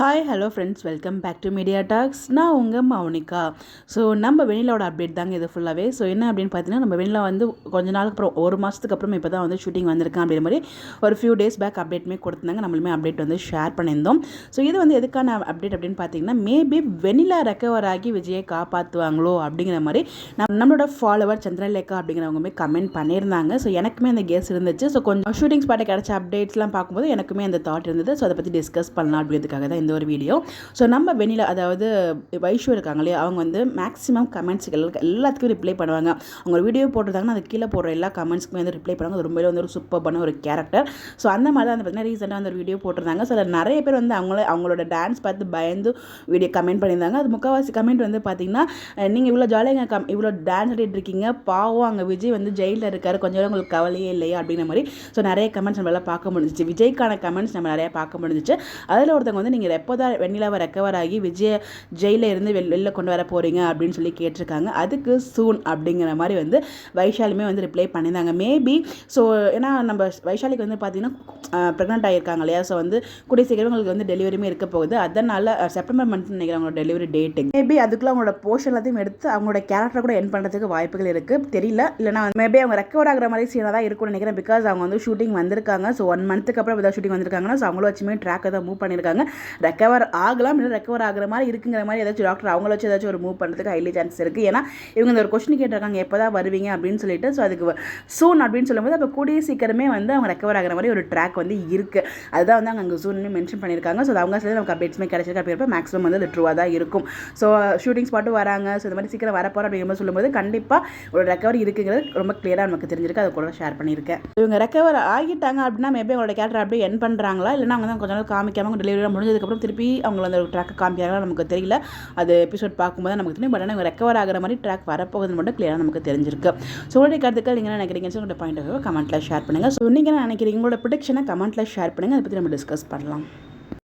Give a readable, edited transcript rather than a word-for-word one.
Hi hello friends, welcome back to Media Talks. நான் உங்கள் Mounika. So நம்ம வெண்ணிலாவோட அப்டேட் தாங்க இது ஃபுல்லாகவே. ஸோ என்ன அப்படின்னு பார்த்தீங்கன்னா, நம்ம வெண்ணிலா வந்து கொஞ்ச நாளுக்கு அப்புறம் ஒரு மாதத்துக்கு அப்புறம் இப்போ தான் வந்து ஷூட்டிங் வந்திருக்கேன் அப்படின்ற மாதிரி ஒரு ஃபியூ டேஸ் பேக் அப்டேட்டுமே கொடுத்துருந்தாங்க. நம்மளுமே அப்டேட் வந்து ஷேர் பண்ணியிருந்தோம். ஸோ இது வந்து எதுக்கான அப்டேட் அப்படின்னு பார்த்தீங்கன்னா, மேபி வெண்ணிலா ரெக்கவர் ஆகி விஜயை காப்பாற்றுவாங்களோ அப்படிங்கிற மாதிரி நம்மளோட ஃபாலோவர் சந்திரலேகா அப்படிங்கிறவங்களுமே கமெண்ட் பண்ணியிருந்தாங்க. ஸோ எனக்குமே அந்த கேஸ் இருந்துச்சு. ஸோ கொஞ்சம் ஷூட்டிங் ஸ்பாட்டை கிடச்ச அப்டேட்ஸ்லாம் பார்க்கும்போது எனக்குமே அந்த தாட் இருந்தது. ஸோ அதை பற்றி டிஸ்கஸ் பண்ணலாம் அப்படின்றதுக்காக தான் இந்த ஒரு வீடியோ. ஸோ நம்ம வெண்ணிலா, அதாவது வைஷு இருக்காங்க இல்லையா, அவங்க வந்து மேக்ஸிமம் கமெண்ட்ஸுக்கு எல்லாத்துக்கும் ரிப்ளை பண்ணுவாங்க. அவங்க ஒரு வீடியோ போட்டிருந்தாங்கன்னா அது கீழே போடுற எல்லா கமெண்ட்ஸ்க்குமே வந்து ரிப்ளை பண்ணுவாங்க. அது ரொம்பவே வந்து ஒரு சூப்பரான ஒரு கேரக்டர். ஸோ அந்த மாதிரி தான் வந்து பார்த்தீங்கன்னா ரீசெண்டாக வந்து ஒரு வீடியோ போட்டிருந்தாங்க. ஸோ அதில் நிறைய பேர் வந்து அவங்களோட டான்ஸ் பார்த்து பயந்து வீடியோ கமெண்ட் பண்ணியிருந்தாங்க. அது முக்கால்வாசி கமெண்ட் வந்து பார்த்தீங்கன்னா, நீங்கள் இவ்வளோ ஜாலியாக இவ்வளோ டான்ஸ் ஆடிட்டு இருக்கீங்க, பாவம் அங்கே விஜய் வந்து ஜெயிலில் இருக்காரு, கொஞ்சம் உங்களுக்கு கவலையே இல்லையா அப்படிங்கிற மாதிரி. ஸோ நிறைய கமெண்ட்ஸ் நம்மளால் பார்க்க முடிஞ்சிச்சு. விஜய்க்கான கமெண்ட்ஸ் நம்ம நிறையா பார்க்க முடிஞ்சிச்சு. அதில் ஒருத்தவங்க வந்து நீங்கள் எப்போதான் வெண்ணிலாவை ரெக்கவர் ஆகி விஜய் ஜெயிலில் இருந்து வெளில கொண்டு வர போகிறீங்க அப்படின்னு சொல்லி கேட்டிருக்காங்க. அதுக்கு சூன் அப்படிங்கிற மாதிரி வந்து வைஷாலியுமே வந்து ரிப்ளை பண்ணியிருந்தாங்க. மேபி ஸோ ஏன்னா நம்ம வைஷாலிக்கு வந்து பார்த்தீங்கன்னா ப்ரெக்னென்ட் ஆகியிருக்காங்க இல்லையா. ஸோ வந்து கூடிய சீக்கிரம் உங்களுக்கு வந்து டெலிவரியுமே இருக்க போகுது. அதனால் செப்டம்பர் மந்த் நினைக்கிறேன் அவங்களோட டெலிவரி டேட்டு. மேபி அதுக்குள்ள அவங்களோட போர்ஷன் எல்லாத்தையும் எடுத்து அவங்களோட கேரக்டர் கூட என் பண்ணுறதுக்கு வாய்ப்புகள் இருக்குது. தெரியல, இல்லைனா மேபி அவங்க ரெக்கவர் ஆகிற மாதிரி சீனாக தான் இருக்கும்னு நினைக்கிறேன். பிகாஸ் அவங்க வந்து ஷூட்டிங் வந்திருக்காங்க. ஸோ 1 மந்த்துக்கு அப்புறம் ஏதாவது ஷூட்டிங் வந்திருக்காங்கன்னா ஸோ அவங்கள வச்சுமே ட்ராக்கை தான் மூவ் பண்ணியிருக்காங்க. ரெக்கவர் ஆகலாம், இல்லை ரெக்கவர் ஆகிற மாதிரி இருக்குங்கிற மாதிரி ஏதாச்சும் டாக்டர் அவங்கள வச்சு ஏதாச்சும் ஒரு மூவ் பண்ணுறதுக்கு ஹைலி சான்ஸ் இருக்குது. ஏன்னா இவங்க இந்த ஒரு கொஸ்டின் கேட்டிருக்காங்க, எப்போ தான் வருவீங்க அப்படின்னு சொல்லிட்டு. ஸோ அதுக்கு சூன் அப்படின்னு சொல்லும்போது அப்போ கூடிய சீக்கிரமே வந்து அவங்க ரெக்கவர் ஆகிற மாதிரி ஒரு ட்ராக் வந்து இருக்குது. அதுதான் வந்து அங்கே சூன்னு மென்ஷன் பண்ணியிருக்காங்க. ஸோ அவங்க சொல்லி நமக்கு அப்டேட்ஸுமே கிடைச்சிருக்கு. அப்படிங்கிறப்ப மேக்ஸிமம் வந்து அது ட்ரூவாக தான் இருக்கும். ஸோ ஷூட்டிங் ஸ்பாட்டும் வராங்க. ஸோ இந்த மாதிரி சீக்கிரம் வரப்போகிறோம் அப்படிங்கிற மாதிரி சொல்லும்போது கண்டிப்பாக ஒரு ரெக்கவரி இருக்குங்கிறது ரொம்ப கிளியராக நமக்கு தெரிஞ்சிருக்கு. அதை கூட ஷேர் பண்ணியிருக்கேன். இவங்க ரெக்கவர் ஆகிட்டாங்க அப்படின்னா மேபி அவங்களோட கேரக்டர் அப்படியே என் பண்ணுறாங்களா, இல்லைனா அவங்க தான் கொஞ்ச நாள் காமிக்காமல் டெலிவரி முடிஞ்சதுக்கப்புறம் திருப்பி அவங்கள அந்த ட்ராக்கை காமிக்கிறாங்களா நமக்கு தெரியல. அது எபிசோட் பார்க்கும்போது நமக்கு தெரியும். பட் ஆனால் இவங்க ரெக்கவர் ஆகிற மாதிரி ட்ராக் வரப்போகுதுன்னு மட்டும் கிளியராக நமக்கு தெரிஞ்சிருக்கு. ஸோ உங்களுடைய கருத்துக்கள் நீங்கள் என்ன நினைக்கிறீங்கன்னு உங்களோட பாயிண்ட் ஆஃப் வியூ கமெண்ட்டில் ஷேர் பண்ணுங்கள். ஸோ நீங்கள் என்ன நினைக்கிறீங்க, உங்களோட ப்ரிடிக்ஷனை கமெண்ட்டில் ஷேர் பண்ணுங்கள். அதை பற்றி நம்ம டிஸ்கஸ் பண்ணலாம்.